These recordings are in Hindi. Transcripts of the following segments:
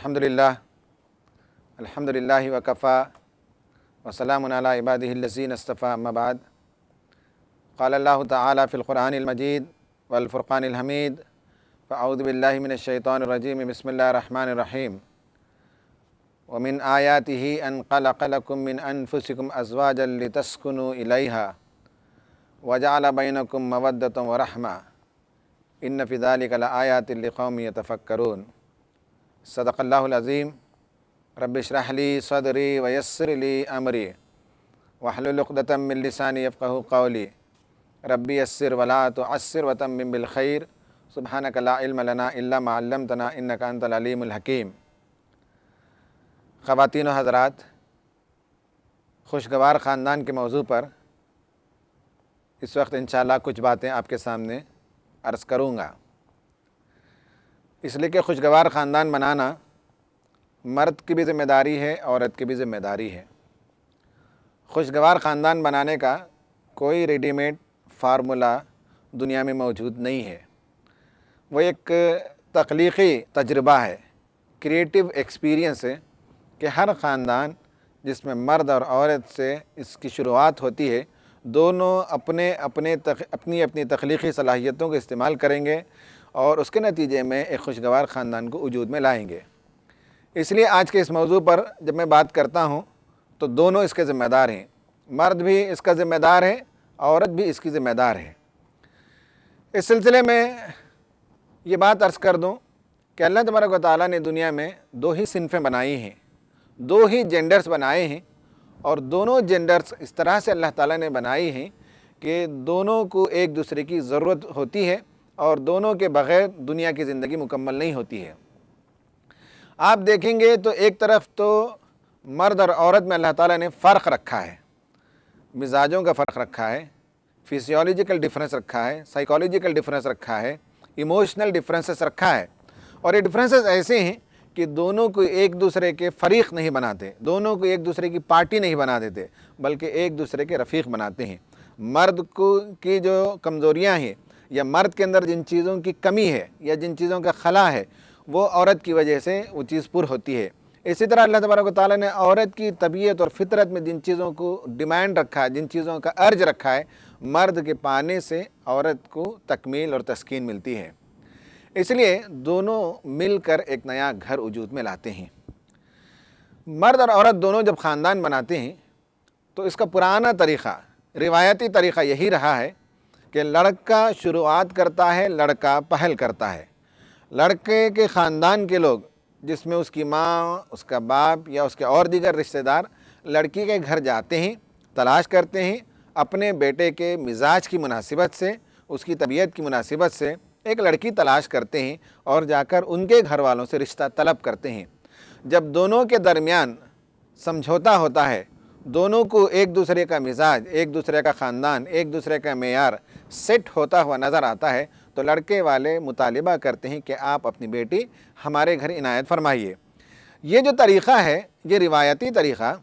अल्हम्दुलिल्लाहि व कफ़ा व सलामुन अला इबादिहिल्लज़ीना इस्तफ़ा अम्मा बाद। क़ाल अल्लाहु तआला फ़िल क़ुरआनिल मजीद वल फ़ुरक़ानिल हमीद फ़अऊज़ु बिल्लाहि मिनश शैतानिर रजीम बिस्मिल्लाहिर रहमानिर रहीम। व मिन आयातिहि अन ख़लक़ लकुम मिन अनफुसिकुम अज़वाजन लितस्कुनू इलैहा व जअल बैनकुम मवद्दतन व रहमा इन्न फ़ी ज़ालिका लआयातिन लिक़ौमिन यतफ़क्करून। सदक़ल्लाहुल अज़ीम। रब्बि इश्रह ली सदरी व यस्सिर ली अमरी वहलुल उक़दतम मिन लिसानी यफ़क़हू क़ौली। रब्बि यस्सिर वला तुअस्सिर व तम्मिम बिल खैर सुब्हानका ला इल्म लना इल्ला मा अल्लमतना इन्नका अंतल अलीमुल हकीम। ख़वातीन व हज़रात, खुशगवार ख़ानदान के मौजू पर इस वक्त इंशाअल्लाह कुछ बातें आपके सामने अर्ज़ करूँगा, इसलिए कि खुशगवार ख़ानदान बनाना मर्द की भी ज़िम्मेदारी है, औरत की भी ज़िम्मेदारी है। खुशगवार ख़ानदान बनाने का कोई रेडीमेड फार्मूला दुनिया में मौजूद नहीं है। वो एक तख्लीक़ी तजुर्बा है, क्रिएटिव एक्सपीरियंस है कि हर ख़ानदान जिसमें मर्द और औरत से इसकी शुरुआत होती है, दोनों अपनी अपनी तख्लीक़ी सलाहियतों का इस्तेमाल करेंगे और उसके नतीजे में एक खुशगवार ख़ानदान को वजूद में लाएंगे। इसलिए आज के इस मौजू पर जब मैं बात करता हूँ तो दोनों इसके ज़िम्मेदार हैं। मर्द भी इसका ज़िम्मेदार है, औरत भी इसकी ज़िम्मेदार है। इस सिलसिले में ये बात अर्ज़ कर दूँ कि अल्लाह तबारक व तआला ने दुनिया में दो ही सिन्फ़ें बनाई हैं, दो ही जेंडर्स बनाए हैं, और दोनों जेंडर्स इस तरह से अल्लाह ताला ने बनाई हैं कि दोनों को एक दूसरे की ज़रूरत होती है और दोनों के बग़ैर दुनिया की ज़िंदगी मुकम्मल नहीं होती है। आप देखेंगे तो एक तरफ तो मर्द और औरत में अल्लाह ताला ने फ़र्क रखा है, मिजाजों का फ़र्क रखा है, फिजियोलॉजिकल डिफरेंस रखा है, साइकोलॉजिकल डिफरेंस रखा है, इमोशनल डिफरेंसेस रखा है। और ये डिफरेंसेस ऐसे हैं कि दोनों को एक दूसरे के फ़रीक़ नहीं बनाते, दोनों को एक दूसरे की पार्टी नहीं बना देते, बल्कि एक दूसरे के रफ़ीक़ बनाते हैं। मर्द को की जो कमज़ोरियाँ हैं या मर्द के अंदर जिन चीज़ों की कमी है या जिन चीज़ों का खला है, वो औरत की वजह से वो चीज़ पूरी होती है। इसी तरह अल्लाह तबारक व तआला ने औरत की तबीयत और फितरत में जिन चीज़ों को डिमांड रखा है, जिन चीज़ों का अर्ज रखा है, मर्द के पाने से औरत को तकमील और तस्कीन मिलती है। इसलिए दोनों मिलकर एक नया घर वजूद में लाते हैं। मर्द और औरत दोनों जब ख़ानदान बनाते हैं तो इसका पुराना तरीक़ा, रिवायती तरीक़ा यही रहा है कि लड़का शुरुआत करता है, लड़का पहल करता है। लड़के के ख़ानदान के लोग, जिसमें उसकी माँ, उसका बाप या उसके और दीगर रिश्तेदार, लड़की के घर जाते हैं, तलाश करते हैं, अपने बेटे के मिजाज की मुनासिबत से, उसकी तबीयत की मुनासिबत से एक लड़की तलाश करते हैं और जाकर उनके घर वालों से रिश्ता तलब करते हैं। जब दोनों के दरमियान समझौता होता है, दोनों को एक दूसरे का मिजाज, एक दूसरे का ख़ानदान, एक दूसरे का मेयार सेट होता हुआ नज़र आता है, तो लड़के वाले मुतालिबा करते हैं कि आप अपनी बेटी हमारे घर इनायत फरमाइए। ये जो तरीक़ा है, ये रिवायती तरीक़ा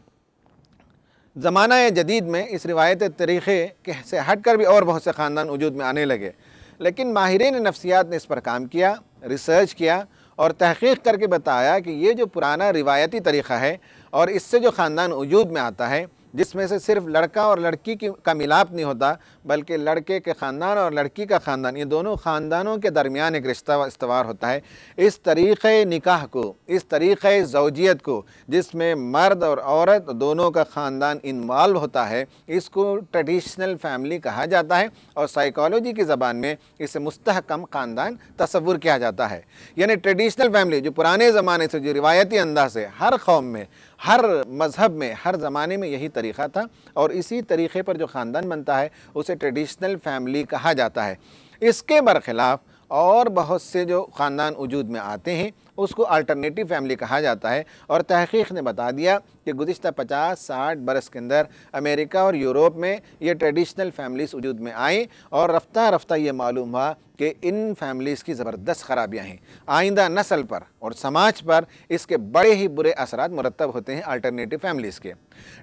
ज़माना जदीद में इस रिवायती तरीक़े से हट कर भी और बहुत से ख़ानदान वजूद में आने लगे, लेकिन माहिरीन नफ्सियात ने इस पर काम किया, रिसर्च किया और तहक़ीक़ करके बताया कि ये जो पुराना रिवायती तरीक़ा है और इससे जो ख़ानदान वजूद में आता है, जिसमें से सिर्फ लड़का और लड़की का मिलाप नहीं होता, बल्कि लड़के के ख़ानदान और लड़की का ख़ानदान, ये दोनों ख़ानदानों के दरमियान एक रिश्ता इस्तवार होता है। इस तरीक़े निकाह को, इस तरीक़े ज़ौजियत को, जिसमें मर्द और औरत दोनों का ख़ानदान इन्वॉल्व होता है, इसको ट्रेडिशनल फैमिली कहा जाता है और साइकोलॉजी की ज़बान में इसे मुस्तहकम ख़ानदान तस्वुर किया जाता है। यानी ट्रेडिशनल फैमिली जो पुराने ज़माने से, जो रिवायती अंदाज से हर कौम में, हर मज़हब में, हर ज़माने में यही तरीक़ा था और इसी तरीक़े पर जो ख़ानदान बनता है उसे ट्रेडिशनल फैमिली कहा जाता है। इसके बरख़िलाफ़ और बहुत से जो ख़ानदान वजूद में आते हैं उसको अल्टरनेटिव फैमिली कहा जाता है। और तहक़ीक़ ने बता दिया कि गुज़िश्ता 50-60 बरस के अंदर अमेरिका और यूरोप में ये ट्रेडिशनल फैमिलीज़ वजूद में आई और रफ्ता रफ्ता ये मालूम हुआ कि इन फैमिलीज़ की ज़बरदस्त ख़राबियाँ हैं। आइंदा नस्ल पर और समाज पर इसके बड़े ही बुरे असरात मुरतब होते हैं अल्टरनेटिव फैमिलीज़ के।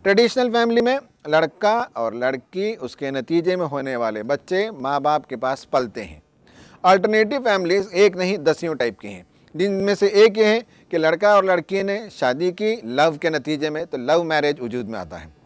ट्रेडिशनल फैमिली में लड़का और लड़की, उसके नतीजे में होने वाले बच्चे माँ बाप के पास पलते हैं। अल्टरनेटिव फैमिलीज़ एक नहीं दसियों टाइप की हैं। जिनमें से एक ये है कि लड़का और लड़की ने शादी की लव के नतीजे में, तो लव मैरिज वजूद में आता है।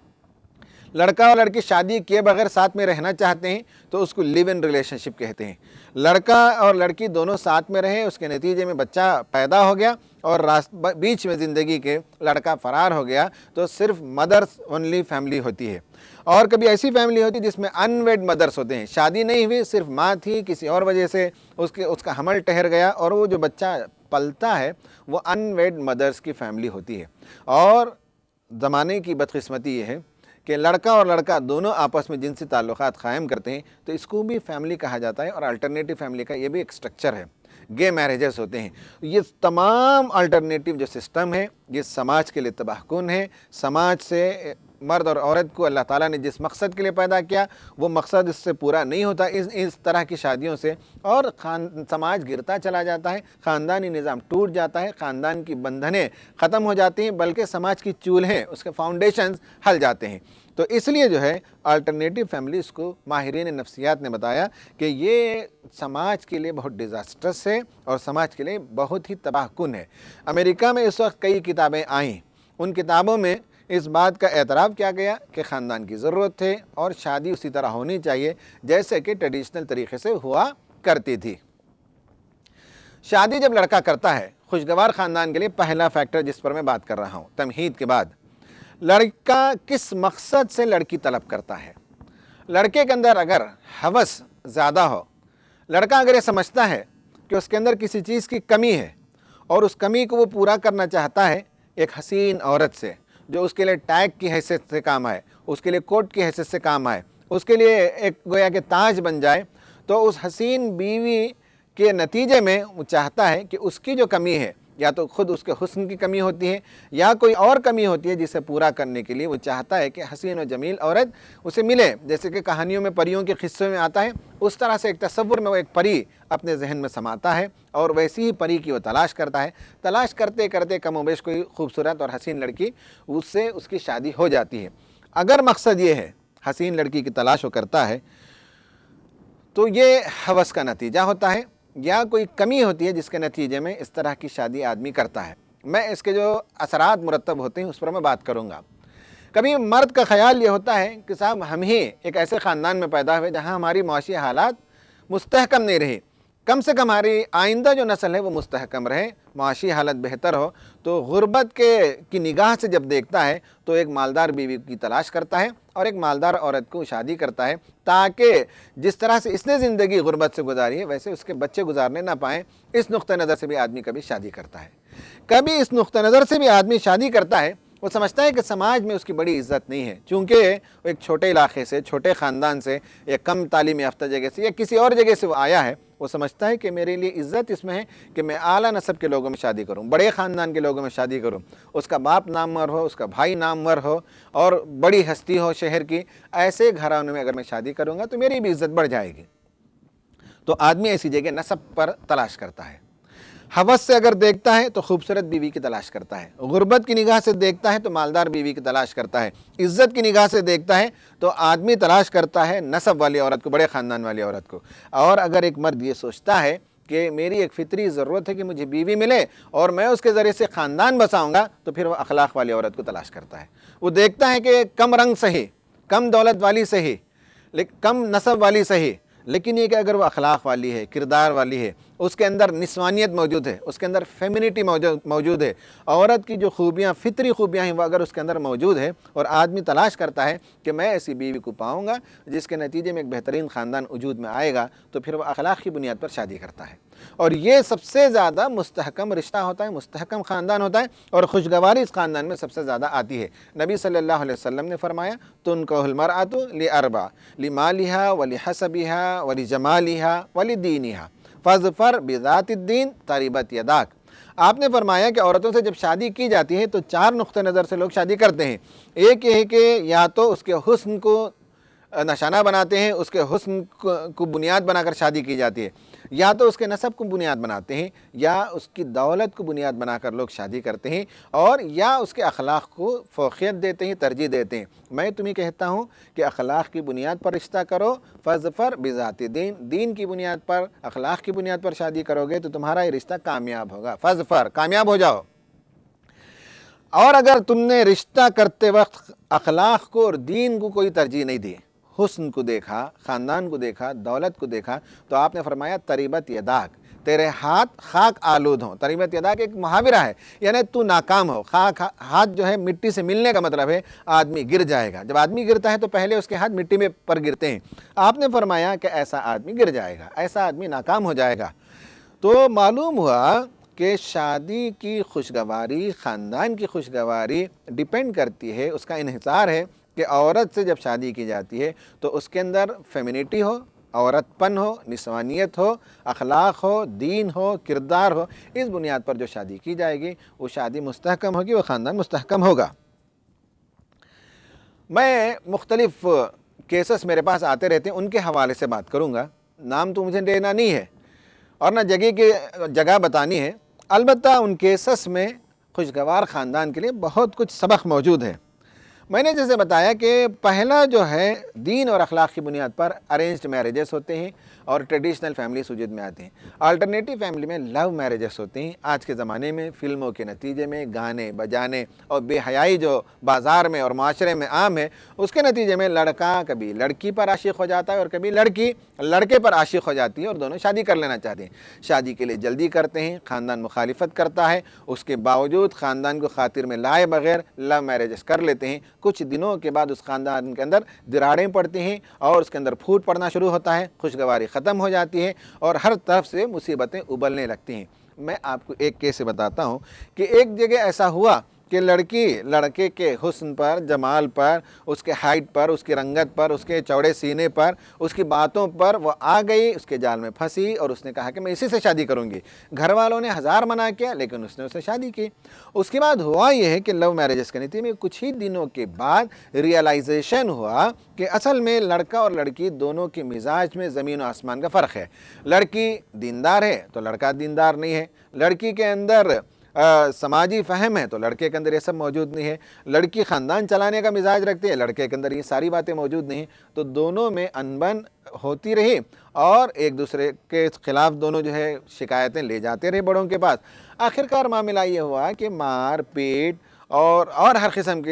लड़का और लड़की शादी किए बगैर साथ में रहना चाहते हैं तो उसको लिव इन रिलेशनशिप कहते हैं। लड़का और लड़की दोनों साथ में रहे, उसके नतीजे में बच्चा पैदा हो गया और बीच में ज़िंदगी के लड़का फरार हो गया, तो सिर्फ मदर्स ओनली फैमिली होती है। और कभी ऐसी फैमिली होती है जिसमें अनवेड मदर्स होते हैं, शादी नहीं हुई, सिर्फ माँ थी, किसी और वजह से उसका हमल ठहर गया और वो जो बच्चा पलता है वो अनवेड मदर्स की फैमिली होती है। और ज़माने की बदकिस्मती ये है कि लड़का और लड़का दोनों आपस में जिनसी ताल्लुकात क़ायम करते हैं तो इसको भी फैमिली कहा जाता है। और अल्टरनेटिव फैमिली का ये भी एक स्ट्रक्चर है, गे मैरिजेस होते हैं। ये तमाम अल्टरनेटिव जो सिस्टम है ये समाज के लिए तबाहकुन है। समाज से मर्द और औरत को अल्लाह ताला ने जिस मकसद के लिए पैदा किया वो मकसद इससे पूरा नहीं होता इस तरह की शादियों से, और समाज गिरता चला जाता है, ख़ानदानी निज़ाम टूट जाता है, ख़ानदान की बंधनें ख़त्म हो जाती हैं, बल्कि समाज की चूल्हें, उसके फाउंडेशंस हल जाते हैं। तो इसलिए जो है अल्टरनेटिव फैमिलीज़ को माहिरीन नफ्सियात ने बताया कि ये समाज के लिए बहुत डिज़ास्टर्स है और समाज के लिए बहुत ही तबाहकुन है। अमेरिका में इस वक्त कई किताबें आईं, उन किताबों में इस बात का एतराफ़ किया गया कि ख़ानदान की ज़रूरत है और शादी उसी तरह होनी चाहिए जैसे कि ट्रेडिशनल तरीके से हुआ करती थी। शादी जब लड़का करता है खुशगवार ख़ानदान के लिए पहला फैक्टर जिस पर मैं बात कर रहा हूँ, तमहीद के बाद, लड़का किस मकसद से लड़की तलब करता है। लड़के के अंदर अगर हवस ज़्यादा हो, लड़का अगर ये समझता है कि उसके अंदर किसी चीज़ की कमी है और उस कमी को वो पूरा करना चाहता है एक हसीन औरत से जो उसके लिए टैग की हैसियत से काम आए, उसके लिए कोट की हैसियत से काम आए, उसके लिए एक गोया के ताज बन जाए, तो उस हसीन बीवी के नतीजे में वो चाहता है कि उसकी जो कमी है या तो खुद उसके हुस्न की कमी होती है या कोई और कमी होती है जिसे पूरा करने के लिए वो चाहता है कि हसीन और जमील औरत उसे मिले। जैसे कि कहानियों में परियों के किस्सों में आता है, उस तरह से एक तस्वुर में वो एक परी अपने जहन में समाता है और वैसी ही परी की वो तलाश करता है। तलाश करते करते कमोबेश कोई खूबसूरत और हसीन लड़की, उससे उसकी शादी हो जाती है। अगर मकसद ये है हसीन लड़की की तलाश वो करता है तो ये हवस का नतीजा होता है या कोई कमी होती है जिसके नतीजे में इस तरह की शादी आदमी करता है। मैं इसके जो असरात मुरतब होते हैं उस पर मैं बात करूँगा। कभी मर्द का ख्याल ये होता है कि साहब हम ही एक ऐसे ख़ानदान में पैदा हुए जहाँ हमारी माशी हालात मुस्तहकम नहीं रही, कम से कम हमारी आइंदा जो नस्ल है वो मुस्तहकम रहे, माशी हालत बेहतर हो। तो गुर्बत की निगाह से जब देखता है तो एक मालदार बीवी की तलाश करता है और एक मालदार औरत को शादी करता है ताकि जिस तरह से इसने ज़िंदगी गुर्बत से गुजारी है वैसे उसके बच्चे गुजारने ना पाएँ। इस नुक्ता नज़र से भी आदमी कभी शादी करता है। कभी इस नुक्ता नज़र से भी आदमी शादी करता है, वो समझता है कि समाज में उसकी बड़ी इज़्ज़त नहीं है, चूँकि वो एक छोटे इलाके से, छोटे ख़ानदान से, या कम तालीम याफ्ता जगह से या किसी और जगह से वो आया है। वो समझता है कि मेरे लिए इज़्ज़त इसमें है कि मैं आला नस्ब के लोगों में शादी करूं, बड़े ख़ानदान के लोगों में शादी करूं, उसका बाप नामवर हो, उसका भाई नामवर हो और बड़ी हस्ती हो शहर की, ऐसे घरानों में अगर मैं शादी करूँगा तो मेरी भी इज़्ज़त बढ़ जाएगी। तो आदमी ऐसी जगह नस्ब पर तलाश करता है। हवस से अगर देखता है तो खूबसूरत बीवी की तलाश करता है, गुर्बत की निगाह से देखता है तो मालदार बीवी की तलाश करता है, इज़्ज़त की निगाह से देखता है तो आदमी तलाश करता है नस्ब वाली औरत को, बड़े ख़ानदान वाली औरत को। और अगर एक मर्द ये सोचता है कि मेरी एक फितरी ज़रूरत है कि मुझे बीवी मिले और मैं उसके ज़रिए से ख़ानदान बसाऊँगा, तो फिर वह अखलाक वाली औरत को तलाश करता है। वो देखता है कि कम रंग सही, कम दौलत वाली सही, लेकिन कम नस्ब वाली सही, लेकिन ये कि अगर वो अखलाक वाली है, किरदार वाली है, उसके अंदर निस्वानियत मौजूद है, उसके अंदर फेमिनिटी मौजूद है, औरत की जो खूबियाँ, फितरी खूबियाँ हैं वो अगर उसके अंदर मौजूद है, और आदमी तलाश करता है कि मैं ऐसी बीवी को पाऊँगा जिसके नतीजे में एक बेहतरीन ख़ानदान वजूद में आएगा, तो फिर वह अखलाक की बुनियाद पर शादी करता है। और ये सबसे ज़्यादा मुस्तहकम रिश्ता होता है, मुस्तहकम ख़ानदान होता है, और खुशगवारी इस ख़ानदान में सबसे ज़्यादा आती है। नबी सल्लल्लाहु अलैहि वसल्लम ने फरमाया, तुनकाहुल मरअतु लिअर्बा, लिमालिहा वलिहसबिहा वलिजमालिहा वलिदीनिहा फ़ज़फ़र बिज़ातिद्दीन तरिबत यदाक। आपने फरमाया कि औरतों से जब शादी की जाती है तो चार नुक्ते नज़र से लोग शादी करते हैं। एक ये है कि या तो उसके हुस्न को निशाना बनाते हैं, उसके हुस्न को बुनियाद बनाकर शादी की जाती है। या तो उसके नसब को बुनियाद बनाते हैं, या उसकी दौलत को बुनियाद बनाकर लोग शादी करते हैं, और या उसके अखलाक को फ़ौक़ियत देते हैं, तरजीह देते हैं। मैं तुम्हें कहता हूँ कि अखलाक की बुनियाद पर रिश्ता करो, फ़ज़फ़र बिज़ाति दीन, दीन की बुनियाद पर, अखलाक की बुनियाद पर शादी करोगे तो तुम्हारा ये रिश्ता कामयाब होगा। फ़ज़फ़र, कामयाब हो जाओ। और अगर तुमने रिश्ता करते वक्त अखलाक को और दीन को कोई तरजीह नहीं दी, हुस्न को देखा, ख़ानदान को देखा, दौलत को देखा, तो आपने फरमाया तरीबत यदाक, तेरे हाथ खाक आलूद हों। तरीबत यदाक एक मुहावरा है, यानी तू नाकाम हो। खाक हाथ जो है मिट्टी से मिलने का मतलब है आदमी गिर जाएगा। जब आदमी गिरता है तो पहले उसके हाथ मिट्टी में पर गिरते हैं। आपने फरमाया कि ऐसा आदमी गिर जाएगा, ऐसा आदमी नाकाम हो जाएगा। तो मालूम हुआ कि शादी की खुशगवारी, ख़ानदान की खुशगवारी डिपेंड करती है, उसका इन्हिसार है कि औरत से जब शादी की जाती है तो उसके अंदर फेमिनिटी हो, औरतपन हो, निस्वानियत हो, अखलाक हो, दीन हो, किरदार हो। इस बुनियाद पर जो शादी की जाएगी वो शादी मुस्तहकम होगी, वो ख़ानदान मुस्तहकम होगा। मैं मुख्तलिफ केसेस मेरे पास आते रहते हैं, उनके हवाले से बात करूँगा। नाम तो मुझे देना नहीं है और ना जगह बतानी है, अलबत्ता उन केसेस में खुशगवार ख़ानदान के लिए बहुत कुछ सबक मौजूद है। मैंने जैसे बताया कि पहला जो है दीन और अखलाक की बुनियाद पर अरेंज्ड मैरिजेस होते हैं और ट्रेडिशनल फैमिलीज वजूद में आती हैं। अल्टरनेटिव फैमिली में लव मैरिजेस होते हैं। आज के ज़माने में फ़िल्मों के नतीजे में गाने बजाने और बेहयाई जो बाज़ार में और माशरे में आम है, उसके नतीजे में लड़का कभी लड़की पर आशिक़ हो जाता है और कभी लड़की लड़के पर आशिक़ हो जाती है और दोनों शादी कर लेना चाहते हैं। शादी के लिए जल्दी करते हैं, ख़ानदान मुखालिफत करता है, उसके बावजूद ख़ानदान को खातिर में लाए बगैर लव मैरिजेस कर लेते हैं। कुछ दिनों के बाद उस ख़ानदान के अंदर दरारें पड़ती हैं और उसके अंदर फूट पड़ना शुरू होता है, खुशगवारी ख़त्म हो जाती है और हर तरफ से मुसीबतें उबलने लगती हैं। मैं आपको एक केस बताता हूँ कि एक जगह ऐसा हुआ कि लड़की लड़के के हुस्न पर, जमाल पर, उसके हाइट पर, उसकी रंगत पर, उसके चौड़े सीने पर, उसकी बातों पर वो आ गई, उसके जाल में फंसी और उसने कहा कि मैं इसी से शादी करूंगी। घर वालों ने हज़ार मना किया लेकिन उसने उससे शादी की। उसके बाद हुआ यह है कि लव मैरिजेस की नीति में कुछ ही दिनों के बाद रियलाइजेशन हुआ कि असल में लड़का और लड़की दोनों के मिजाज में ज़मीन और आसमान का फ़र्क है। लड़की दीनदार है तो लड़का दीनदार नहीं है। लड़की के अंदर समाजी फ़हम है तो लड़के के अंदर ये सब मौजूद नहीं है। लड़की ख़ानदान चलाने का मिजाज रखती है, लड़के के अंदर ये सारी बातें मौजूद नहीं। तो दोनों में अनबन होती रही और एक दूसरे के ख़िलाफ़ दोनों जो है शिकायतें ले जाते रहे बड़ों के पास। आखिरकार मामला ये हुआ कि मार पीट और हर किस्म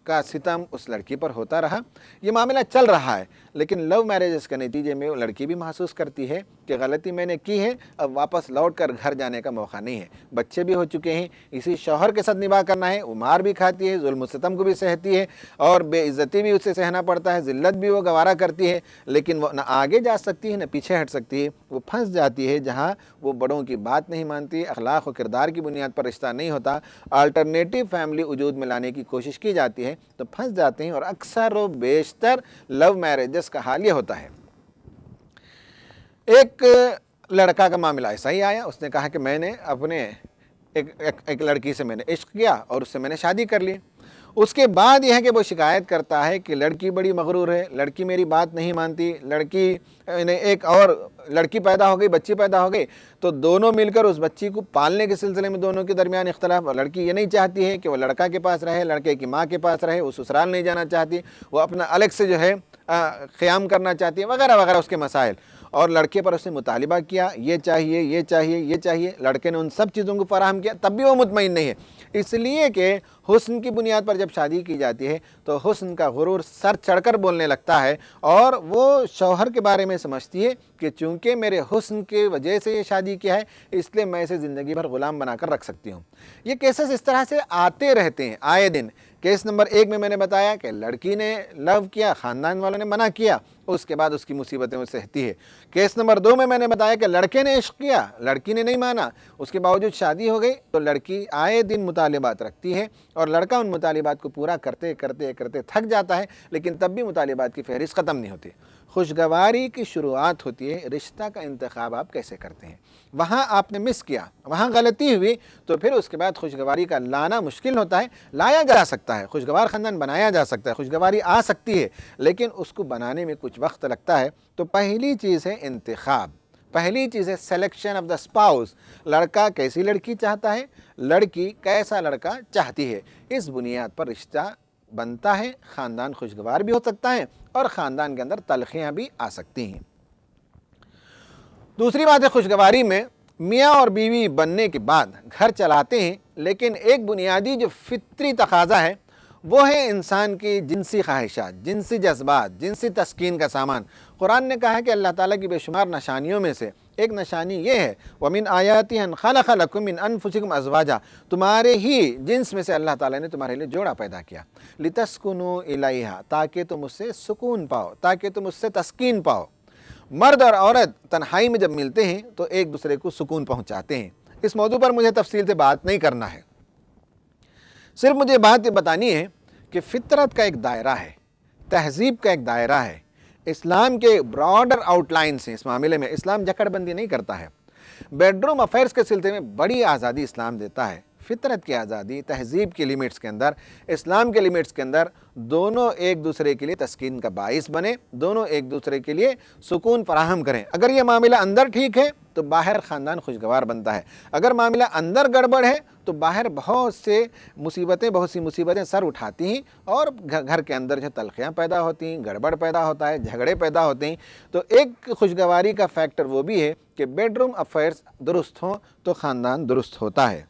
का सितम उस लड़की पर होता रहा। ये मामला चल रहा है, लेकिन लव मैरिजेस के नतीजे में वो लड़की भी महसूस करती है कि गलती मैंने की है, अब वापस लौट कर घर जाने का मौका नहीं है। बच्चे भी हो चुके हैं, इसी शौहर के साथ निभा करना है। वो मार भी खाती है, जुल्म सितम को भी सहती है और बेइज्जती भी उससे सहना पड़ता है, ज़िल्लत भी वो गवारा करती है, लेकिन वो न आगे जा सकती है न पीछे हट सकती है। वो फंस जाती है जहाँ वो बड़ों की बात नहीं मानती, अखलाक और किरदार की बुनियाद पर रिश्ता नहीं होता, अल्टरनेटिव फैमिली वजूद में लाने की कोशिश की जाती है तो फंस जाते हैं। और अक्सर व बेशतर लव मैरिजेस का हाल ये होता है। एक लड़का का मामला ऐसा ही आया। उसने कहा कि मैंने अपने एक लड़की से मैंने इश्क किया और उससे मैंने शादी कर ली। उसके बाद यह है कि वो शिकायत करता है कि लड़की बड़ी मगरूर है, लड़की मेरी बात नहीं मानती, लड़की ने एक और लड़की पैदा हो गई, बच्ची पैदा हो गई, तो दोनों मिलकर उस बच्ची को पालने के सिलसिले में दोनों के दरमियान इख्तलाफ। और लड़की ये नहीं चाहती है कि वो लड़का के पास रहे, लड़के की माँ के पास रहे, वो ससुराल नहीं जाना चाहती, वो अपना अलग से जो है क़याम करना चाहती है, वगैरह वगैरह उसके मसाइल। और लड़के पर उसने मुतालिबा किया, ये चाहिए, ये चाहिए, ये चाहिए। लड़के ने उन सब चीज़ों को फराहम किया, तब भी वो मुतमईन नहीं है। इसलिए कि हुस्न की बुनियाद पर जब शादी की जाती है तो हुस्न का गुरूर सर चढ़कर बोलने लगता है और वो शौहर के बारे में समझती है कि चूँकि मेरे हुस्न की वजह से ये शादी किया है, इसलिए मैं इसे ज़िंदगी भर ग़ुलाम बनाकर रख सकती हूँ। ये केसेस इस तरह से आते रहते हैं आए दिन। केस नंबर 1 में मैंने बताया कि लड़की ने लव किया, ख़ानदान वालों ने मना किया, उसके बाद उसकी मुसीबतें वो सहती है। केस नंबर 2 में मैंने बताया कि लड़के ने इश्क किया, लड़की ने नहीं माना, उसके बावजूद शादी हो गई। तो लड़की आए दिन मुतालिबात रखती है और लड़का उन मुतालिबात को पूरा करते करते करते थक जाता है, लेकिन तब भी मुतालिबात की फहरिस्त ख़त्म नहीं होती। खुशगवारी की शुरुआत होती है रिश्ता का इंतखाब आप कैसे करते हैं। वहाँ आपने मिस किया, वहाँ गलती हुई, तो फिर उसके बाद खुशगवारी का लाना मुश्किल होता है। लाया जा सकता है, खुशगवार ख़ानदान बनाया जा सकता है, खुशगवारी आ सकती है, लेकिन उसको बनाने में कुछ वक्त लगता है। तो पहली चीज़ है इंतखाब, पहली चीज़ है सिलेक्शन ऑफ द स्पाउस। लड़का कैसी लड़की चाहता है, लड़की कैसा लड़का चाहती है, इस बुनियाद पर रिश्ता बनता है। ख़ानदान खुशगवार भी हो सकता है और ख़ानदान के अंदर तलखियाँ भी आ सकती हैं। दूसरी बात है, खुशगवारी में मियाँ और बीवी बनने के बाद घर चलाते हैं, लेकिन एक बुनियादी जो फितरी तकाज़ा है वो है इंसान की जिनसी ख्वाहिशात, जिनसी जज्बात, जिनसी तस्कीन का सामान। कुरान ने कहा है कि अल्लाह ताला की बेशुमार निशानियों में से एक निशानी ये है, वमिन आयाति अन खलक़ लकुम मिन अनफुसिकुम अज़वाजा, तुम्हारे ही जिन्स में से अल्लाह ताला ने तुम्हारे लिए जोड़ा पैदा किया, लितस्कुनु इलैहा, ताकि तुम उससे सुकून पाओ, ताकि तुम उससे तस्कीन पाओ। मर्द और औरत तन्हाई में जब मिलते हैं तो एक दूसरे को सुकून पहुँचाते हैं। इस मौजू पर मुझे तफसील से बात नहीं करना है, सिर्फ मुझे बात ये बतानी है कि फितरत का एक दायरा है, तहजीब का एक दायरा है, इस्लाम के ब्रॉडर आउटलाइंस हैं। इस मामले में इस्लाम जकड़बंदी नहीं करता है। बेडरूम अफेयर्स के सिलसिले में बड़ी आज़ादी इस्लाम देता है। फितरत की आज़ादी, तहजीब की लिमिट्स के अंदर, इस्लाम के लिमिट्स के अंदर दोनों एक दूसरे के लिए तस्कीन का बाइस बने, दोनों एक दूसरे के लिए सुकून फराहम करें। अगर ये मामला अंदर ठीक है तो बाहर ख़ानदान खुशगवार बनता है। अगर मामला अंदर गड़बड़ है तो बाहर बहुत सी मुसीबतें सर उठाती हैं और घर के अंदर जो तलखियाँ पैदा होती हैं, गड़बड़ पैदा होता है, झगड़े पैदा होते हैं। तो एक खुशगवारी का फैक्टर वो भी है कि बेडरूम अफेयर्स दुरुस्त हों तो ख़ानदान दुरुस्त होता है।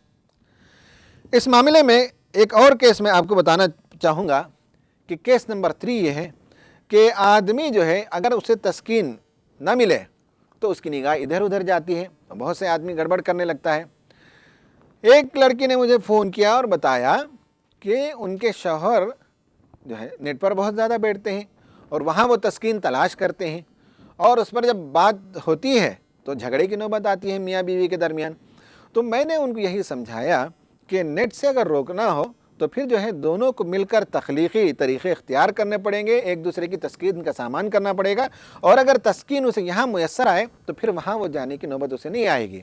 इस मामले में एक और केस मैं आपको बताना चाहूँगा कि केस नंबर 3 ये है कि आदमी जो है अगर उसे तस्कीन न मिले तो उसकी निगाह इधर उधर जाती है, बहुत से आदमी गड़बड़ करने लगता है। एक लड़की ने मुझे फ़ोन किया और बताया कि उनके शौहर जो है नेट पर बहुत ज़्यादा बैठते हैं और वहाँ वो तस्कीन तलाश करते हैं, और उस पर जब बात होती है तो झगड़े की नौबत आती है मियाँ बीवी के दरमियान। तो मैंने उनको यही समझाया कि नेट से अगर रोकना हो तो फिर जो है दोनों को मिलकर तख्लीक़ी तरीक़े इख्तियार करने पड़ेंगे, एक दूसरे की तस्कीन का सामान करना पड़ेगा, और अगर तस्कीन उसे यहाँ मुयस्सर आए तो फिर वहाँ वो जाने की नौबत उसे नहीं आएगी।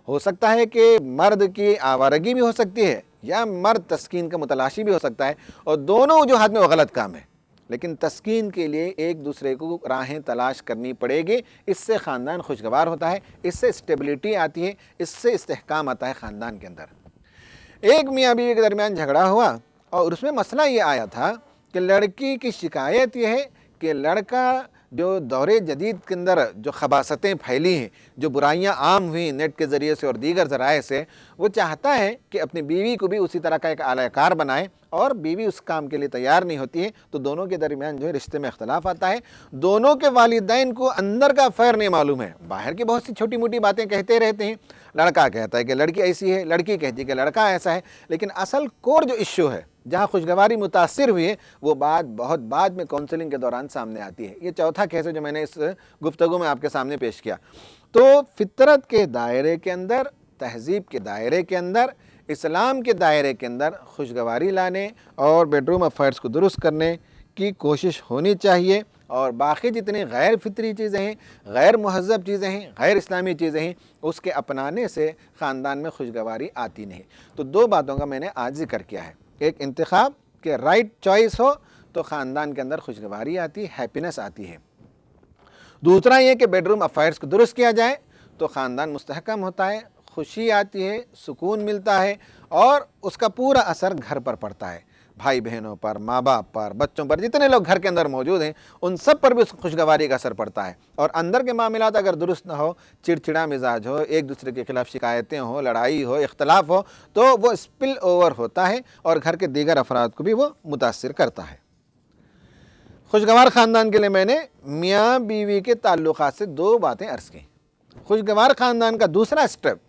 हो सकता है कि मर्द की आवारगी भी हो सकती है या मर्द तस्कीन का मुतलाशी भी हो सकता है, और दोनों वजूहात में वो गलत काम है, लेकिन तस्कीन के लिए एक दूसरे को राहें तलाश करनी पड़ेगी। इससे ख़ानदान खुशगवार होता है, इससे स्टेबिलिटी आती है, इससे इस्तेहकाम आता है ख़ानदान के अंदर। एक मियाँ बीवी के दरमियान झगड़ा हुआ और उसमें मसला ये आया था कि लड़की की शिकायत ये है कि लड़का जो दौरे जदीद के अंदर जो खबासतें फैली हैं, जो बुराइयां आम हुई नेट के ज़रिए से और दीगर ज़राए से, वो चाहता है कि अपनी बीवी को भी उसी तरह का एक आलाकार बनाए, और बीवी उस काम के लिए तैयार नहीं होती है। तो दोनों के दरमियान जो है रिश्ते में इख्तलाफ आता है। दोनों के वालिदैन को अंदर का फ़ैर नहीं मालूम है, बाहर की बहुत सी छोटी मोटी बातें कहते रहते हैं। लड़का कहता है कि लड़की ऐसी है, लड़की कहती है कि लड़का ऐसा है, लेकिन असल कोर जो इश्यू है जहाँ खुशगवारी मुतासिर हुई है वो बात बहुत बाद में काउंसलिंग के दौरान सामने आती है। ये चौथा केस है जो मैंने इस गुफ्तगू में आपके सामने पेश किया। तो फितरत के दायरे के अंदर, तहजीब के दायरे के अंदर, इस्लाम के दायरे के अंदर खुशगवारी लाने और बेडरूम अफेयर्स को दुरुस्त करने की कोशिश होनी चाहिए। और बाकी जितनी गैर फितरी चीज़ें हैं, गैर महज़ब चीज़ें हैं, गैर इस्लामी चीज़ें हैं, उसके अपनाने से ख़ानदान में खुशगवारी आती नहीं। तो 2 बातों का मैंने आज जिक्र किया है। एक इंतखाब के राइट चॉइस हो तो ख़ानदान के अंदर खुशगवारी आती है, हैप्पीनेस आती है। दूसरा ये कि बेडरूम अफेयर्स को दुरुस्त किया जाए तो ख़ानदान मुस्तहकम होता है, खुशी आती है, सुकून मिलता है, और उसका पूरा असर घर पर पड़ता है, भाई बहनों पर, माँ बाप पर, बच्चों पर, जितने लोग घर के अंदर मौजूद हैं उन सब पर भी उस खुशगवारी का असर पड़ता है। और अंदर के मामलात अगर दुरुस्त ना हो, चिड़चिड़ा मिजाज हो, एक दूसरे के खिलाफ शिकायतें हो, लड़ाई हो, इख्तलाफ हो, तो वो स्पिल ओवर होता है और घर के दीगर अफराद को भी वो मुतासिर करता है। खुशगवार ख़ानदान के लिए मैंने मियाँ बीवी के ताल्लुक़ात से 2 बातें अर्ज़ की। खुशगवार ख़ानदान का दूसरा स्टेप,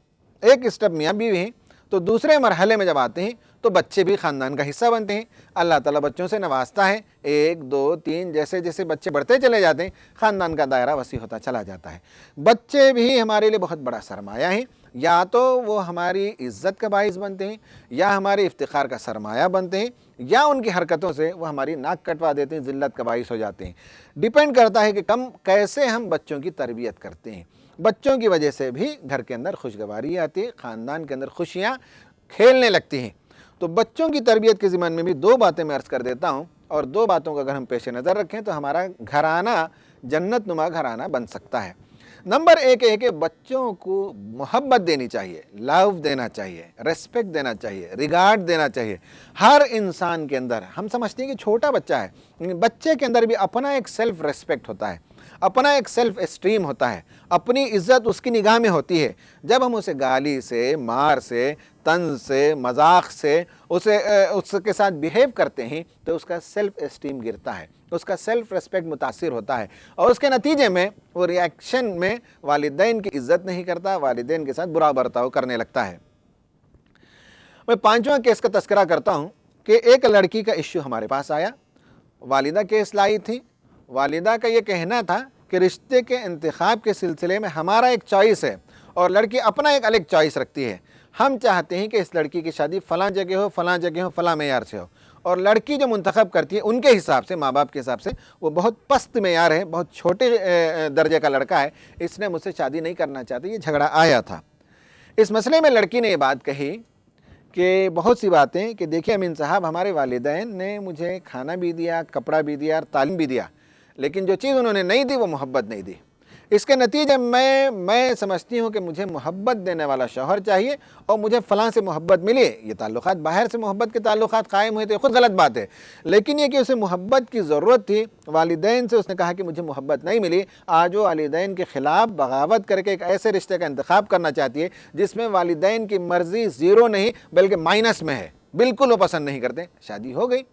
एक स्टेप मियाँ बीवी हैं, तो दूसरे मरहले में जब आते हैं तो बच्चे भी ख़ानदान का हिस्सा बनते हैं। अल्लाह ताला बच्चों से नवाजता है, 1, 2, 3 जैसे जैसे बच्चे बढ़ते चले जाते हैं ख़ानदान का दायरा वसी होता चला जाता है। बच्चे भी हमारे लिए बहुत बड़ा सरमाया है। या तो वो हमारी इज़्ज़त का बाइस बनते हैं, या हमारे इफ्तिखार का सरमाया बनते हैं, या उनकी हरकतों से वो हमारी नाक कटवा देते हैं, ज़िल्लत का बाइस हो जाते हैं। डिपेंड करता है कि कैसे हम बच्चों की तरबियत करते हैं। बच्चों की वजह से भी घर के अंदर खुशगवारी आती है, ख़ानदान के अंदर खुशियाँ खेलने लगती हैं। तो बच्चों की तरबियत के ज़िम्मन में भी दो बातें मैं अर्ज़ कर देता हूँ, और दो बातों को अगर हम पेश नज़र रखें तो हमारा घराना जन्नत नुमा घराना बन सकता है। नंबर एक है कि बच्चों को मोहब्बत देनी चाहिए, लव देना चाहिए, रेस्पेक्ट देना चाहिए, रिगार्ड देना चाहिए। हर इंसान के अंदर, हम समझते हैं कि छोटा बच्चा है, लेकिन बच्चे के अंदर भी अपना एक सेल्फ रेस्पेक्ट होता है, अपना एक सेल्फ एस्टीम होता है, अपनी इज़्ज़त उसकी निगाह में होती है। जब हम उसे गाली से, मार से, तंज से, मजाक से उसके साथ बिहेव करते हैं तो उसका सेल्फ एस्टीम गिरता है, उसका सेल्फ रेस्पेक्ट मुतासिर होता है, और उसके नतीजे में वो रिएक्शन में वालिदैन की इज़्ज़त नहीं करता, वालिदैन के साथ बुरा बर्ताव करने लगता है। मैं पांचवा केस का तस्करा करता हूँ कि एक लड़की का इश्यू हमारे पास आया, वालिदा केस लाई थी। वालिदा का ये कहना था कि रिश्ते के इंतखाब के सिलसिले में हमारा एक चॉइस है और लड़की अपना एक अलग चॉइस रखती है। हम चाहते हैं कि इस लड़की की शादी फ़लाँ जगह हो, फ़लाँ जगह हो, फ़लाँ मेयार से हो, और लड़की जो मुंतखब करती है उनके हिसाब से, माँ बाप के हिसाब से वो बहुत पस्त मेयार है, बहुत छोटे दर्जे का लड़का है, इसने मुझसे शादी नहीं करना चाहती। ये झगड़ा आया था। इस मसले में लड़की ने ये बात कही कि बहुत सी बातें, कि देखिए अमीन साहब, हमारे वालिदैन ने मुझे खाना भी दिया, कपड़ा भी दिया और तालीम भी दिया, लेकिन जो चीज़ उन्होंने नहीं दी वो मोहब्बत नहीं दी। इसके नतीजे मैं समझती हूँ कि मुझे मोहब्बत देने वाला शौहर चाहिए, और मुझे फ़लाँ से मोहब्बत मिली। ये ताल्लुक़ात बाहर से मोहब्बत के ताल्लुक़ात कायम हुए तो खुद गलत बात है, लेकिन ये कि उसे मोहब्बत की ज़रूरत थी, वालिदैन से उसने कहा कि मुझे मोहब्बत नहीं मिली। आज वो वालिदैन के ख़िलाफ़ बगावत करके एक ऐसे रिश्ते का इंतखाब करना चाहती है जिसमें वालिदैन की मर्ज़ी ज़ीरो नहीं बल्कि माइनस में है, बिल्कुल वो पसंद नहीं करते। शादी हो गई।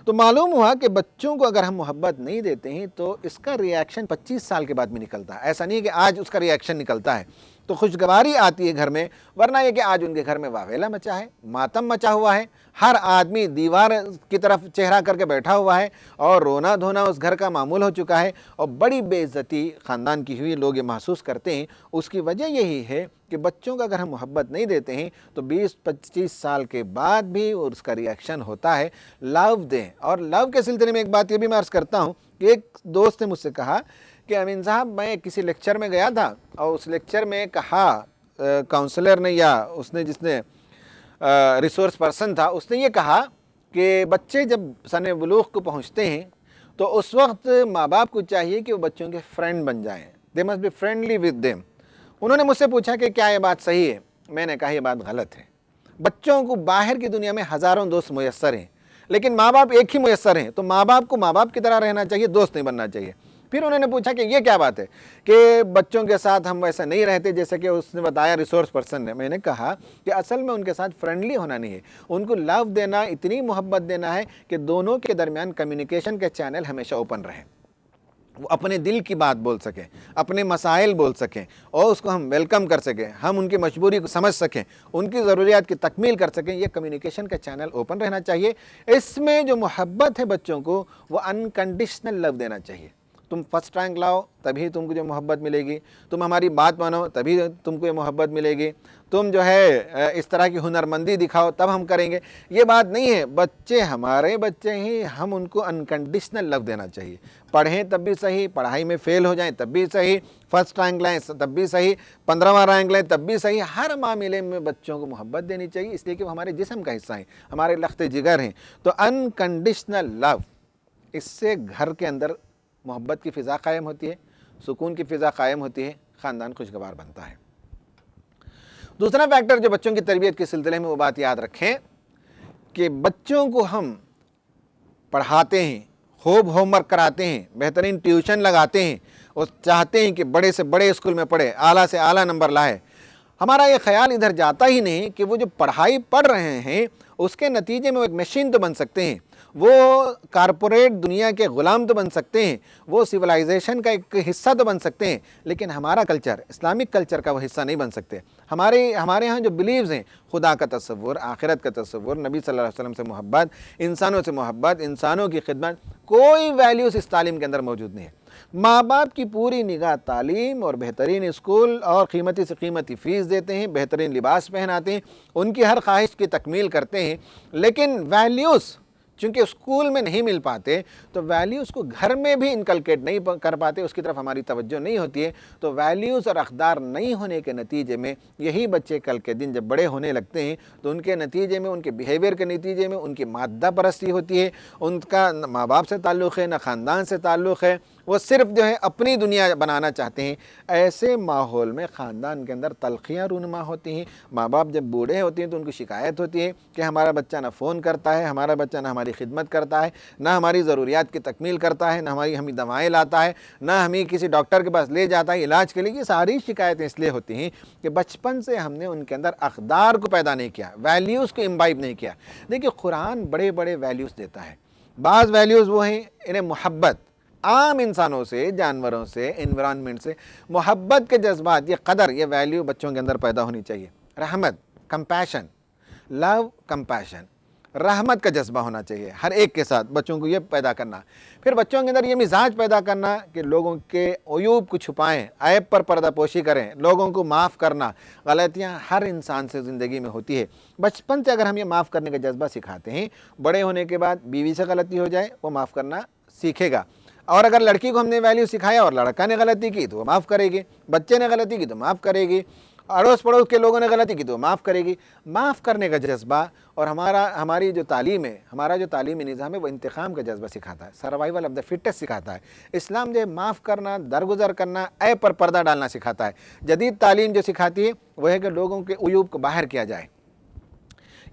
तो मालूम हुआ कि बच्चों को अगर हम मोहब्बत नहीं देते हैं तो इसका रिएक्शन 25 साल के बाद में निकलता है। ऐसा नहीं कि आज उसका रिएक्शन निकलता है तो खुशगवारी आती है घर में, वरना यह कि आज उनके घर में वावेला मचा है, मातम मचा हुआ है, हर आदमी दीवार की तरफ चेहरा करके बैठा हुआ है, और रोना धोना उस घर का मामूल हो चुका है, और बड़ी बेइज्जती ख़ानदान की हुई लोग ये महसूस करते हैं। उसकी वजह यही है कि बच्चों का अगर हम मोहब्बत नहीं देते हैं तो 20-25 साल के बाद भी उसका रिएक्शन होता है। लव दें। और लव के सिलसिले में एक बात ये भी मैं अर्ज़ करता हूँ कि एक दोस्त ने मुझसे कहा कि अमीन साहब, मैं किसी लेक्चर में गया था और उस लेक्चर में कहा, काउंसलर ने या उसने जिसने रिसोर्स पर्सन था उसने ये कहा कि बच्चे जब सने बुलूग़ को पहुँचते हैं तो उस वक्त माँ बाप को चाहिए कि वो बच्चों के फ्रेंड बन जाएं, they must be friendly with them. उन्होंने मुझसे पूछा कि क्या ये बात सही है? मैंने कहा ये बात गलत है। बच्चों को बाहर की दुनिया में हज़ारों दोस्त मुयस्सर हैं, लेकिन माँ बाप एक ही मुयस्सर हैं, तो माँ बाप को माँ बाप की तरह रहना चाहिए, दोस्त नहीं बनना चाहिए। फिर उन्होंने पूछा कि ये क्या बात है कि बच्चों के साथ हम वैसा नहीं रहते जैसे कि उसने बताया रिसोर्स पर्सन ने। मैंने कहा कि असल में उनके साथ फ्रेंडली होना नहीं है, उनको लव देना, इतनी मोहब्बत देना है कि दोनों के दरमियान कम्युनिकेशन के चैनल हमेशा ओपन रहें, वो अपने दिल की बात बोल सकें, अपने मसाइल बोल सकें, और उसको हम वेलकम कर सकें, हम उनकी मजबूरी को समझ सकें, उनकी ज़रूरियात की तकमील कर सकें। ये कम्युनिकेशन का चैनल ओपन रहना चाहिए। इसमें जो मोहब्बत है बच्चों को, वो अनकंडीशनल लव देना चाहिए। तुम फर्स्ट रैंक लाओ तभी तुमको जो मोहब्बत मिलेगी, तुम हमारी बात मानो तभी तुमको ये मोहब्बत मिलेगी, तुम जो है इस तरह की हुनरमंदी दिखाओ तब हम करेंगे। ये बात नहीं है। बच्चे हमारे बच्चे ही, हम उनको अनकंडीशनल लव देना चाहिए। पढ़ें तब भी सही, पढ़ाई में फ़ेल हो जाएं तब भी सही, फर्स्ट रैंक लाएँ तब भी सही, 15वां रैंक लाएँ तब भी सही, हर मामले में बच्चों को मोहब्बत देनी चाहिए, इसलिए कि वो हमारे जिस्म का हिस्सा हैं, हमारे लख्ते जिगर हैं। तो अनकंडीशनल लव, इससे घर के अंदर मोहब्बत की फ़िज़ा कायम होती है, सुकून की फ़िज़ा कायम होती है, ख़ानदान खुशगवार बनता है। दूसरा फैक्टर जो बच्चों की तरबियत के सिलसिले में, वो बात याद रखें कि बच्चों को हम पढ़ाते हैं, खूब होमवर्क कराते हैं, बेहतरीन ट्यूशन लगाते हैं, और चाहते हैं कि बड़े से बड़े स्कूल में पढ़े, आला से आला नंबर लाए। हमारा ये ख्याल इधर जाता ही नहीं कि वो जो पढ़ाई पढ़ रहे हैं उसके नतीजे में वो एक मशीन तो बन सकते हैं, वो कारपोरेट दुनिया के ग़ुलाम तो बन सकते हैं, वो सिविलाइजेशन का एक हिस्सा तो बन सकते हैं, लेकिन हमारा कल्चर, इस्लामिक कल्चर का वो हिस्सा नहीं बन सकते। हमारे यहाँ जो बिलीव्स हैं, खुदा का तसव्वुर, आखिरत का तसव्वुर, नबी सल्लल्लाहु अलैहि वसल्लम से मोहब्बत, इंसानों से मोहब्बत, इंसानों की खिदमत, कोई वैल्यूज़ इस तालीम के अंदर मौजूद नहीं है। माँ बाप की पूरी निगाह तालीम और बेहतरीन स्कूल और कीमती से कीमती फ़ीस देते हैं, बेहतरीन लिबास पहनाते हैं, उनकी हर ख्वाहिश की तकमील करते हैं, लेकिन वैल्यूज़ चूँकि स्कूल में नहीं मिल पाते तो वैल्यूज़ को घर में भी इनकलकेट नहीं कर पाते, उसकी तरफ हमारी तवज्जो नहीं होती है। तो वैल्यूज़ और अक़दार नहीं होने के नतीजे में यही बच्चे कल के दिन जब बड़े होने लगते हैं तो उनके नतीजे में, उनके बिहेवियर के नतीजे में उनकी मादा परस्ती होती है, उनका न माँ बाप से ताल्लुक़ है न ख़ानदान से ताल्लुक़ है, वो सिर्फ जो है अपनी दुनिया बनाना चाहते हैं। ऐसे माहौल में ख़ानदान के अंदर तलख़ियाँ रूनुमा होती हैं। माँ बाप जब बूढ़े होते हैं तो उनको शिकायत होती है कि हमारा बच्चा ना फ़ोन करता है, हमारा बच्चा ना हमारी खिदमत करता है, ना हमारी ज़रूरियात की तकमील करता है, ना हमें दवाएँ लाता है, ना हमें किसी डॉक्टर के पास ले जाता है इलाज के लिए। ये सारी शिकायतें इसलिए होती हैं कि बचपन से हमने उनके अंदर अक़दार को पैदा नहीं किया, वैल्यूज़ को इम्बाइब नहीं किया। देखिए कुरान बड़े बड़े वैल्यूज़ देता है। बाज़ वैल्यूज़ वो हैं, इन्हें मोहब्बत, आम इंसानों से, जानवरों से, एनवायरनमेंट से मोहब्बत के जज्बात, ये कदर, ये वैल्यू बच्चों के अंदर पैदा होनी चाहिए। रहमत, कंपैशन, लव, कंपैशन, रहमत का जज्बा होना चाहिए हर एक के साथ, बच्चों को ये पैदा करना। फिर बच्चों के अंदर ये मिजाज पैदा करना कि लोगों के अयूब को छुपाएं, ऐब पर पर्दापोशी करें, लोगों को माफ़ करना। गलतियाँ हर इंसान से ज़िंदगी में होती है। बचपन से अगर हम ये माफ़ करने का जज्बा सिखाते हैं, बड़े होने के बाद बीवी से गलती हो जाए वो माफ़ करना सीखेगा। और अगर लड़की को हमने वैल्यू सिखाया और लड़का ने गलती की तो वो माफ़ करेगी, बच्चे ने गलती की तो माफ़ करेगी, अड़ोस पड़ोस के लोगों ने गलती की तो माफ़ करेगी। माफ़ करने का जज्बा और हमारी जो तालीम है, हमारा जो तालीमी निज़ाम है वो इंतकाम का जज्बा सिखाता है, सर्वाइवल ऑफ द फिटेस्ट सिखाता है। इस्लाम जो है माफ़ करना, दरगुजर करना, ऐब पर पर्दा डालना सिखाता है। जदीद तालीम जो सिखाती है वह है कि लोगों के अयूब को बाहर किया जाए,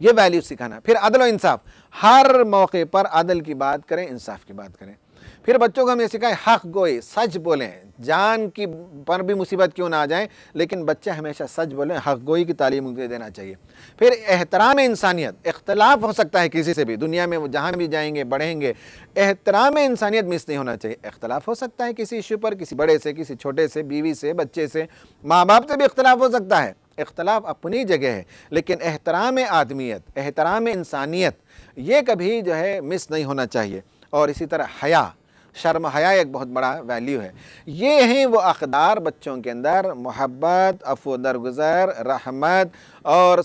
ये वैल्यू सिखाना। फिर अदल और इंसाफ, हर मौके पर अदल की बात करें, इंसाफ की बात करें। फिर बच्चों को हम ये सिखाएं हक गोई, सच बोलें, जान की पर भी मुसीबत क्यों ना आ जाए लेकिन बच्चे हमेशा सच बोलें, हक गोई की तालीम उनको देना चाहिए। फिर एहतराम इंसानियत, इख्तलाफ हो सकता है किसी से भी, दुनिया में वो जहाँ भी जाएंगे बढ़ेंगे, एहतराम इंसानियत मिस नहीं होना चाहिए। इख्तलाफ हो सकता है किसी इशू पर, किसी बड़े से, किसी छोटे से, बीवी से, बच्चे से, माँ बाप से भी इख्तलाफ हो सकता है, इख्तलाफ अपनी जगह है, लेकिन एहतराम आदमियत, एहतराम इंसानियत ये कभी जो है मिस नहीं होना चाहिए। और इसी तरह हया, शर्म हया एक बहुत बड़ा वैल्यू है। ये हैं वो अक़दार बच्चों के अंदर, मोहब्बत, अफ़्व दरगुज़र, रहमत और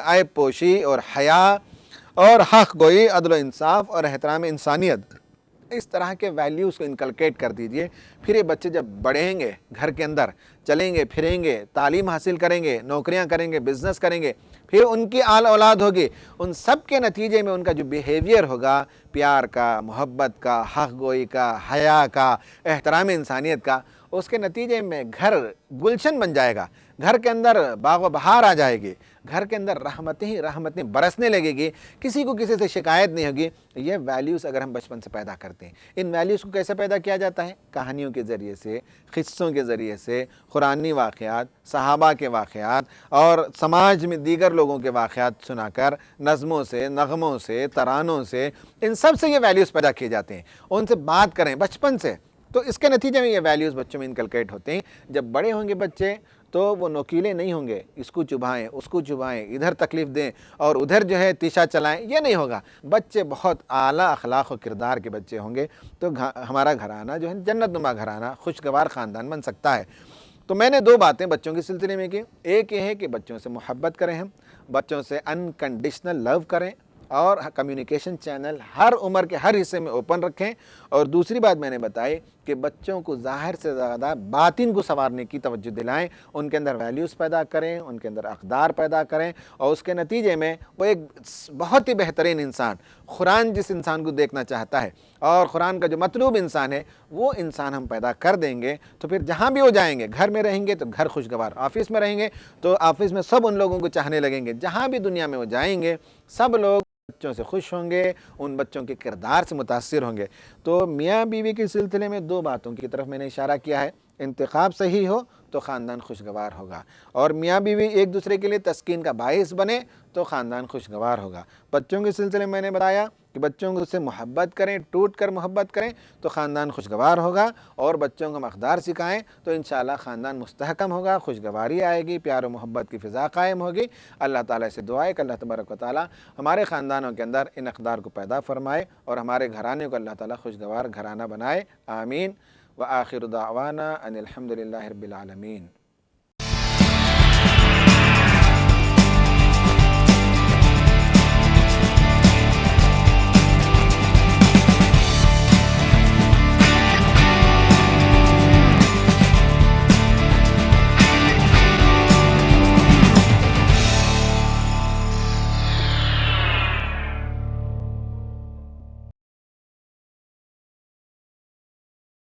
ऐब पोशी और हया और हक़ गोई, अदल इंसाफ और एहतराम इंसानियत। इस तरह के वैल्यूज़ को इनकलकेट कर दीजिए। फिर ये बच्चे जब बढ़ेंगे, घर के अंदर चलेंगे फिरेंगे, तालीम हासिल करेंगे, नौकरियां करेंगे, बिज़नेस करेंगे, फिर उनकी आल औलाद होगी, उन सब के नतीजे में उनका जो बिहेवियर होगा, प्यार का, मोहब्बत का, हक़ गोई का, हया का, एहतराम इंसानियत का, उसके नतीजे में घर गुलशन बन जाएगा, घर के अंदर बाग़ बहार आ जाएगी, घर के अंदर रहमतें ही रहमतें बरसने लगेगी, किसी को किसी से शिकायत नहीं होगी। ये वैल्यूज़ अगर हम बचपन से पैदा करते हैं। इन वैल्यूज़ को कैसे पैदा किया जाता है? कहानियों के ज़रिए से, क़िस्सों के ज़रिए से, कुरानी वाक़यात, सहाबा के वाक़यात और समाज में दीगर लोगों के वाक़यात सुनाकर, नज़मों से, नग़मों से, तरानों से, इन सब से ये वैल्यूज़ पैदा किए जाते हैं। उनसे बात करें बचपन से, तो इसके नतीजे में ये वैल्यूज़ बच्चों में इनकलकेट होते हैं। जब बड़े होंगे बच्चे तो वो नोकीले नहीं होंगे, इसको चुभाएं, उसको चुभाएं, इधर तकलीफ़ दें और उधर जो है तीशा चलाएं, ये नहीं होगा। बच्चे बहुत आला अखलाक और किरदार के बच्चे होंगे तो हमारा घराना जो है जन्नतनुमा घराना, खुशगवार ख़ानदान बन सकता है। तो मैंने दो बातें बच्चों के सिलसिले में की। एक ये है कि बच्चों से मोहब्बत करें, हम बच्चों से अनकंडीशनल लव करें और कम्युनिकेशन चैनल हर उम्र के हर हिस्से में ओपन रखें। और दूसरी बात मैंने बताई कि बच्चों को ज़ाहिर से ज़्यादा बातिन को संवारने की तवज्जो दिलाएं, उनके अंदर वैल्यूज़ पैदा करें, उनके अंदर अक़दार पैदा करें और उसके नतीजे में वो एक बहुत ही बेहतरीन इंसान, कुरान जिस इंसान को देखना चाहता है और कुरान का जो मतलूब इंसान है वो इंसान हम पैदा कर देंगे। तो फिर जहाँ भी वो जाएंगे, घर में रहेंगे तो घर खुशगवार, ऑफिस में रहेंगे तो ऑफिस में सब उन लोगों को चाहने लगेंगे, जहाँ भी दुनिया में वो जाएंगे सब लोग बच्चों से खुश होंगे, उन बच्चों के किरदार से मुतासिर होंगे। तो मियाँ बीवी के सिलसिले में दो बातों की तरफ मैंने इशारा किया है। इंतखाब सही हो तो ख़ानदान खुशगवार होगा और मियाँ बीवी एक दूसरे के लिए तस्कीन का बाइस बने तो ख़ानदान खुशगवार होगा। बच्चों के सिलसिले में मैंने बताया कि बच्चों को उससे मोहब्बत करें, टूट कर मोहब्बत करें तो ख़ानदान खुशगवार होगा और बच्चों को मक़दार सिखाएं तो इंशाअल्लाह ख़ानदान मुस्तहकम होगा, खुशगवारी आएगी, प्यार और मोहब्बत की फ़िज़ा कायम होगी। अल्लाह ताला से दुआ है कि अल्लाह तबारक व तआला हमारे ख़ानदानों के अंदर इन अक़दार को पैदा फ़रमाए और हमारे घराने को अल्लाह ताला खुशगवार घराना बनाए। आमीन। व आखिर दावाना अनिल हम्दुलिल्लाहि रब्बिल आलमीन।